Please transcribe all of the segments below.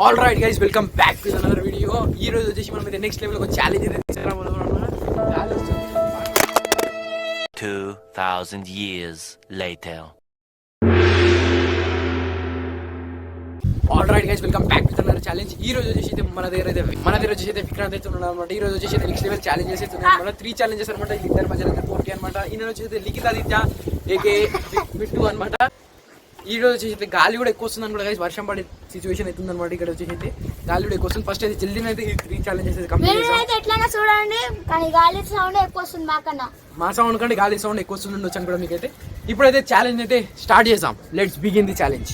All right guys, welcome back to another video. ఈ రోజు వచ్చేసి మనం అయితే నెక్స్ట్ లెవెల్ ఒక ఛాలెంజ్ అయితే తీసుకురాబోతున్నాం. 2000 years later. All right guys, welcome back to another challenge. ఈ రోజు వచ్చేసి మన దగ్గర వచ్చేసి విక్రాంత్ అయితే ఉన్నాడు అనమాట. ఈ రోజు వచ్చేసి నెక్స్ట్ లెవెల్ ఛాలెంజెస్ అయితే ఉన్నాయి అనమాట. 3 ఛాలెంజెస్ అనమాట. ఇద్దరు మధ్యలో పోటీ అనమాట. ఈయన వచ్చేసి లిఖితాదిత్య ఏకే బిట్టు అనమాట. ఈ రోజు వచ్చేసి గాలి కూడా ఎక్కువ వస్తుంది అనమాట గైస్. వర్షం పడే సిచ్యువేషన్ అవుతుంది అనమాట. ఇక్కడ వచ్చేసి గాలి కూడా ఎక్కువ వస్తుంది. ఫస్ట్ అయితే జల్దీ అయితే ఈ 3 ఛాలెంజెస్ అయితే కంప్లీట్ చేద్దాం. ఎట్లా చూడండి, కానీ గాలి సౌండ్ ఎక్కువ వస్తుంది మాకన్నా. మా సౌండ్ కంటే గాలి సౌండ్ ఎక్కువ వస్తుంది వచ్చాను కూడా మీకైతే. ఇప్పుడైతే ఛాలెంజ్ అయితే స్టార్ట్ చేద్దాం. Let's begin the challenge.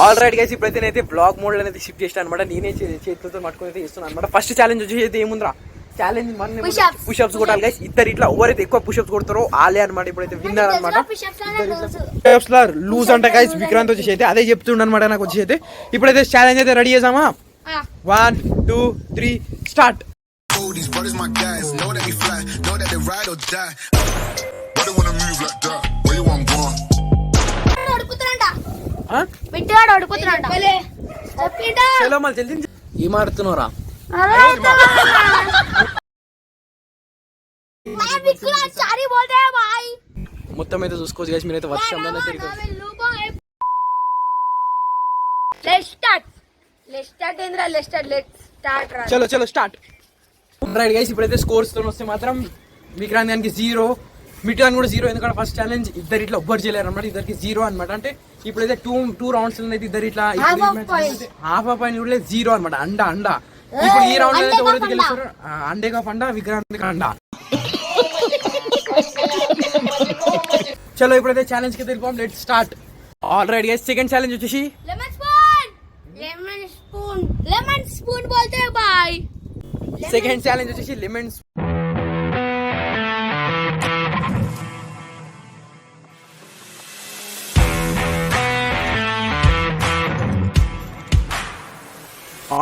All right guys, ఇప్పుడైతే నేనైతే బ్లాగ్ మోడ్ అనేది షిఫ్ట్ చేస్తాను అనమాట. నేనే చేతులతో పట్టుకుని అయితే చేస్తున్నాను అనమాట. ఫస్ట్ ఛాలెంజ్ వచ్చేసి అయితే ఏముందిరా, ఛాలెంజ్ పుషప్స్ కొట్టాలి గైస్. ఇద్దరు ఇట్లా ఎవరైతే ఎక్కువ పుషప్స్ కొడతారో వాళ్ళే అనమాట ఇప్పుడైతే విన్నర్ అనమాట. పుషప్స్ లా లూజ్ అంటే గైస్ విక్రాంత్ వచ్చేసి అయితే అదే చెప్తుండ అనమాట నాకు వచ్చేసి అయితే. ఇప్పుడైతే ఛాలెంజ్ అయితే రెడీ చేసామా? 1 2 3 start. These brothers my guys, know that we fly, know that they ride or die. Why they wanna move like that? Where you want going? చలో మళ్ళీ జల్దీ ఏం ఆడుతున్నారా? మొత్తం అయితే చూసుకోవచ్చు గైస్ మీరైతే వర్షంలో చలో చలో స్టార్ట్. రైట్ గైస్, ఇప్పుడైతే స్కోర్స్ తో వస్తే మాత్రం విక్రాంత్ గానికి 0, మిఠాన్ కూడా 0. ఎందుకంటే ఫస్ట్ ఛాలెంజ్ ఇద్దరు ఇట్లా ఎవ్వరు చేయలేరు అనమాట. ఇద్దరికి 0 అనమాట. అంటే ఇప్పుడైతే 2 రౌండ్స్ అయితే ఇద్దరు ఇట్లా హాఫ్ పాయింట్ కూడా 0 అనమాట. అండ ఇప్పుడు ఈ రౌండ్ అయితే ఎవరైతే గెలుస్తారు అండేగా ఫండ విక్రాంత్ అండ. చలో ఇప్పుడైతే ఛాలెంజ్ కి వెళ్ళిపోం. Let's start. All right guys, second challenge వచ్చేసి లెమన్ స్పూన్ बोलते हैं भाई. సెకండ్ ఛాలెంజ్ వచ్చేసి లెమన్.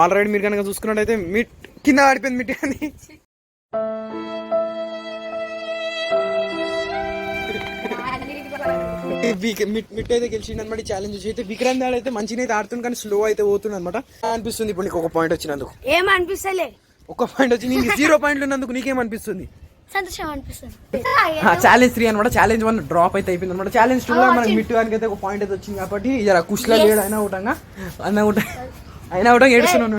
ఆల్రెడీ మీరు కనుక చూసుకున్నట్టయితే కింద పడిపోయింది మిట్టి అని. మిట్ అయితే గెలిచింది అనమాట. ఛాలెంజ్ వచ్చి అయితే విక్రాంత్ అయితే మంచిగా అయితే ఆడుతుంది, కానీ స్లో అయితే పోతుంది అనమాట అనిపిస్తుంది. ఇప్పుడు నీకు ఒక పాయింట్ వచ్చినందుకు ఏమనిపిస్తలే, ఒక పాయింట్ వచ్చి నీకు 0 పాయింట్లు ఉన్నందుకు నీకేమనిపిస్తుంది? సంతోషం అనిపిస్తుంది. ఛాలెంజ్ 3 అనమాట. ఛాలెంజ్ 1 డ్రాప్ అయితే అయిపోయింది అనమాట. ఛాలెంజ్ 2 లో మనకి మిట్టు గానికి అయితే ఒక పాయింట్ అయితే వచ్చింది కాబట్టి ఇలా కుష్లా లేడు అయినా ఒకటంగా అయినా ఒకటంగా ఏడుస్తున్నాడు.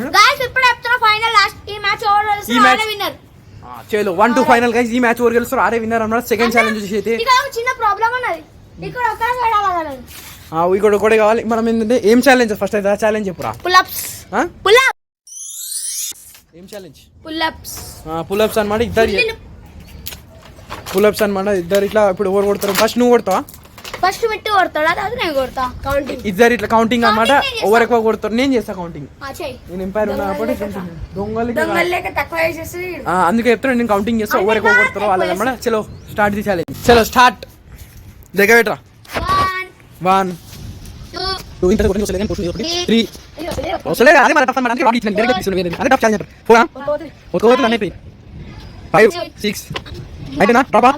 చలో 1-2 ఫైనల్ గైస్. ఈ మ్యాచ్ ఓవర్ గెలుస్తారు ఆరే విన్నర్ అన్నమాట. సెకండ్ ఛాలెంజ్ వచ్చేసి అయితే చిన్న ప్రాబ్లం ఉన్నది, ఇక్కడ ఒకటే కావాలి. మనం ఏంటంటే ఏం ఛాలెంజ్ ఫస్ట్ అయితే ఛాలెంజ్ చెప్పురా. ఏం ఛాలెంజ్? పుల్అప్స్ అనమాట. ఇద్దరు పుల్అప్స్ అనమాట. ఇద్దరు ఇట్లా ఇప్పుడు ఎవరు కొడతారు? ఫస్ట్ నువ్వు కొడతావా? ఫస్ట్ మిట్టు కొడతాడా, తర్వాత నేను కొడతా. కౌంటింగ్ ఇద్దరు ఇట్లా కౌంటింగ్ అనమాట. ఎవరు ఎక్కువ కొడతారు నేను చేస్తా కౌంటింగ్. నేను ఎంపైర్ ఉన్నా కాబట్టి అందుకే చెప్తాను నేను కౌంటింగ్ చేస్తా. ఎవరు ఎక్కువ కొడతారో వాళ్ళదన్నమాట. చలో స్టార్ట్ ది ఛాలెంజ్. చలో స్టార్ట్. దగ్గర పెట్టరా. 1 2 3 వస్తలేదు. అదే మన టఫ్ అనమాట. అందుకే ఇచ్చిన డైరెక్ట్ తీసుకుని అదే టఫ్ ఛాలెంజ్. 4 అన్నీ 5 6 అయితేనా టాపా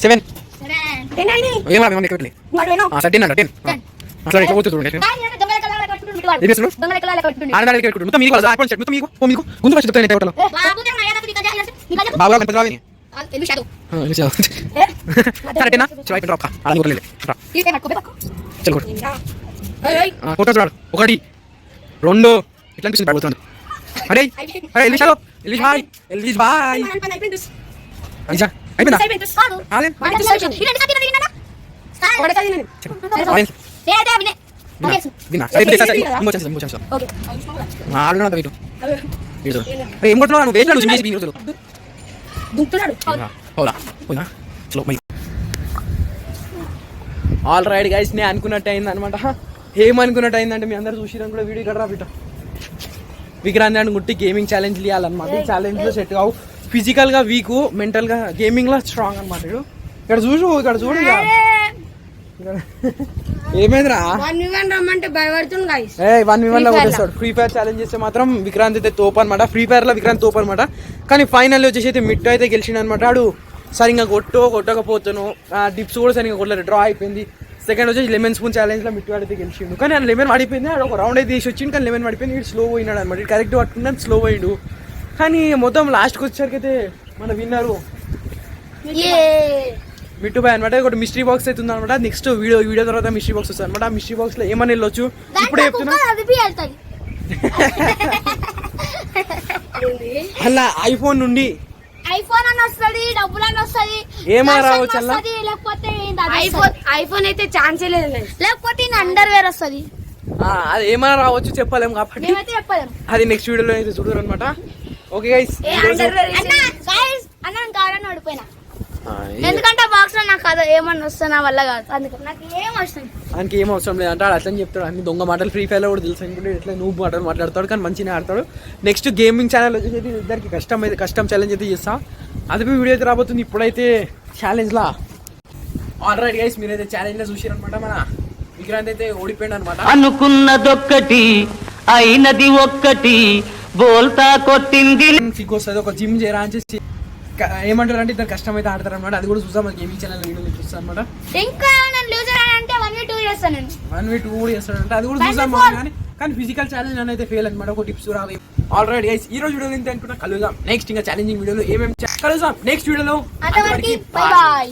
7 ఏమన్నా ఎక్కట్లే 10 అంట 10 అట్లా ఎట్లా పోతుంది చూడండి. మొత్తం మీకు మొత్తం మీకు మీకు ముందు ఫస్ట్ చెప్తాను హోటల్ బాబా కనిపి రావి సరేనా చలో అయిపోయింది రా అలా కొట్టలేదు చలో కొట్ట చూడాలి 1 2 ఇట్లా అనిపిస్తుంది పడిపోతుంది. అరే అరే ఎల్లిష్ హలో ఎల్లిష్ బాయ్ ఎల్లిష్ బాయ్ అయిపోయిందా ఏం కొట్టున్నావు నువ్వు? వేసినా ఆల్ రైట్ గైస్, నేను అనుకున్నట్టు అయింది అనమాట. ఏమనుకున్నట్టు అయిందంటే మీ అందరు చూసినా కూడా వీడియో ఇక్కడ రా బిట్ట విక్రాంత్ అని గుట్టి గేమింగ్ ఛాలెంజ్ ఇవ్వాలన్నమాట. ఈ ఛాలెంజ్ లో సెట్ కావు. ఫిజికల్ గా వీక్, మెంటల్ గా గేమింగ్ లో స్ట్రాంగ్ అనమాట. ఇక్కడ చూడు ఇక్కడ చూడు ఏమైందిరా 1v1 రమ్మంటే భయపడుతుంది గైస్. 1v1 లో కొట్టేస్తాడు. ఫ్రీ ఫైర్ ఛాలెంజ్ చేస్తే మాత్రం విక్రాంత్ అయితే తోపు అనమాట. ఫ్రీ ఫైర్ లో విక్రాంత్ తోపు అనమాట. కానీ ఫైనల్ వచ్చేసి అయితే మిట్టు అయితే గెలిచిండు అనమాట. ఆడు సరిగ్గా కొట్టకపోతాను, డిప్స్ కూడా సరిగ్గా కొట్టలేదు, డ్రా అయిపోయింది. సెకండ్ వచ్చేసి లెమన్ స్పూన్ ఛాలెంజ్లో మిట్టు వాడితే గెలిచిండు. కానీ ఆయన లెమన్ పడిపోయింది, ఆడ ఒక రౌండ్ అయితే తీసి వచ్చిండు. కానీ లెమన్ పడిపోయింది, వీడు స్లో పోయినాడు అనమాట. ఇటు కరెక్ట్ పట్టుకున్నాడు, స్లో పోయిండు. కానీ మొత్తం లాస్ట్కి వచ్చేసరికి అయితే మన విన్నరు మిట్టు బాయ్ అనమాట. ఒకటి మిస్టరీ బాక్స్ అయితే ఉందన్నమాట. నెక్స్ట్ వీడియో తర్వాత మిస్టరీ బాక్స్ వస్తుంది అనమాట. ఆ మిస్టరీ బాక్స్ లో ఏమని వెళ్ళొచ్చు ఇప్పుడే చెప్తున్నా. అలా ఐఫోన్ నుండి ఐఫోన్ అని వస్తుంది, డబ్బులు అని వస్తుంది, ఏమైనా రావచ్చు అలా. లేకపోతే ఐఫోన్ అయితే ఛాన్సే లేదు, లేకపోతే అండర్ వేర్ వస్తుంది. అది ఏమైనా రావచ్చు, చెప్పలేము కాబట్టి మేమైతే చెప్పలేము. అది నెక్స్ట్ వీడియోలో అయితే చూడరు అనమాట. ఓకే గైస్, అన్న కావాలని ఓడిపోయినా, ఎందుకంటే బాక్స్ లో నాకు అది ఏమన్నా వస్తే నా వల్ల కాదు, అందుకే నాకు ఏం వస్తుంది. ఆయనకి ఏం అవసరం లేదు అంటే అట్లని చెప్తాడు. అన్ని దొంగ మాటలు ఫ్రీ ఫైర్ లో కూడా తెలుసు అనుకుంటే ఇట్లా నువ్వు మాటలు మాట్లాడతాడు, కానీ మంచిగా ఆడతాడు. నెక్స్ట్ గేమింగ్ ఛానల్ వచ్చేసి ఇద్దరికి కష్టం ఛాలెంజ్ అయితే చేస్తా. అది వీడియో అయితే రాబోతుంది. ఇప్పుడైతే ఛాలెంజ్ లా ఆల్రెడీ గైస్ మీరైతే ఛాలెంజ్ లో చూసారనమాట. మన విక్రాంత్ అయితే ఓడిపోయాడు అనమాట. అనుకున్నదొక్కటి అయినది ఒక్కటి బోల్తా కొట్టింది. ఫిక్ వస్తుంది, ఒక జిమ్ చేయరా అని చేసి ఏమంటారు అంటే ఇద్దరు కష్టం అయితే ఆడతారు అనమాట. అది కూడా చూసాం మన గేమింగ్ ఛానల్ వీడియో చూస్తాం అనమాట. ఇంకా నేను లూజర్ అంటే 1v2 చేస్తాను నేను. 1v2 కూడా చేస్తాడంటే అది కూడా చూసాం. కానీ ఫిజికల్ ఛాలెంజ్ అనేది ఫెయిల్ అనమాట. ఒక టిప్స్ రావు. ఆల్రెడీ గైస్ ఈ రోజు వీడియో ఇంత అనుకుంటా. కలుద్దాం నెక్స్ట్ ఇంకా ఛాలెంజింగ్ వీడియోలో ఏమేమి కలుద్దాం నెక్స్ట్ వీడియోలో. అంతవరకు బై బై.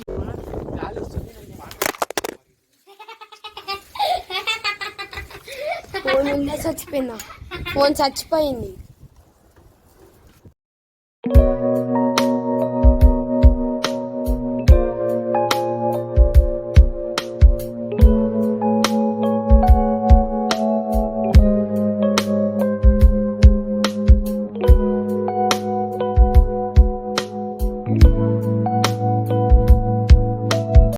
ఫోన్ చచ్చిపోయిందా, ఫోన్ చచ్చిపోయింది.